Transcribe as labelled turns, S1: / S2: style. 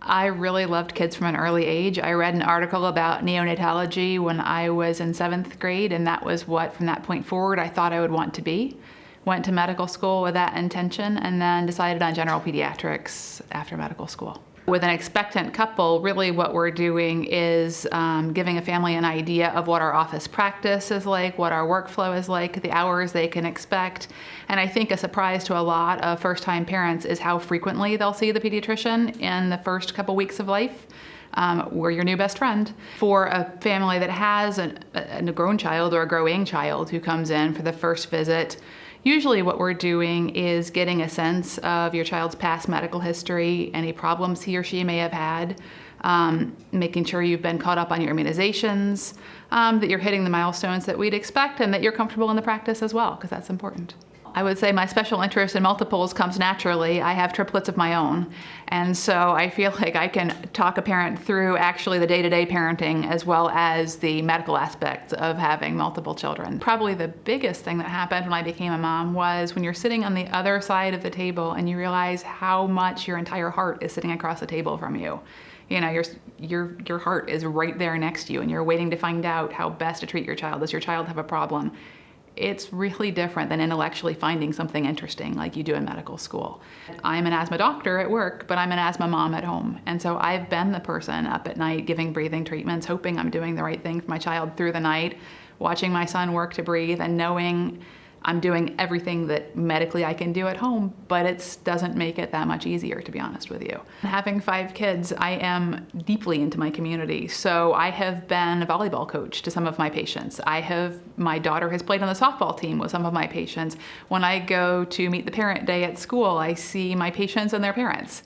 S1: I really loved kids from an early age. I read an article about neonatology when I was in 7th grade, and that was what, from that point forward, I thought I would want to be. Went to medical school with that intention, and then decided on general pediatrics after medical school. With an expectant couple, really what we're doing is giving a family an idea of what our office practice is like, what our workflow is like, the hours they can expect. And I think a surprise to a lot of first-time parents is how frequently they'll see the pediatrician in the first couple weeks of life. We're your new best friend. For a family that has a grown child or a growing child who comes in for the first visit, usually what we're doing is getting a sense of your child's past medical history, any problems he or she may have had, making sure you've been caught up on your immunizations, that you're hitting the milestones that we'd expect, and that you're comfortable in the practice as well, because that's important. I would say my special interest in multiples comes naturally. I have triplets of my own, and so I feel like I can talk a parent through actually the day-to-day parenting as well as the medical aspects of having multiple children. Probably the biggest thing that happened when I became a mom was when you're sitting on the other side of the table and you realize how much your entire heart is sitting across the table from you. You know, your heart is right there next to you, and you're waiting to find out how best to treat your child. Does your child have a problem? It's really different than intellectually finding something interesting like you do in medical school. I'm an asthma doctor at work, but I'm an asthma mom at home. And so I've been the person up at night giving breathing treatments, hoping I'm doing the right thing for my child through the night, watching my son work to breathe, and knowing I'm doing everything that medically I can do at home, but it doesn't make it that much easier, to be honest with you. Having 5 kids, I am deeply into my community. So I have been a volleyball coach to some of my patients. My daughter has played on the softball team with some of my patients. When I go to meet the parent day at school, I see my patients and their parents.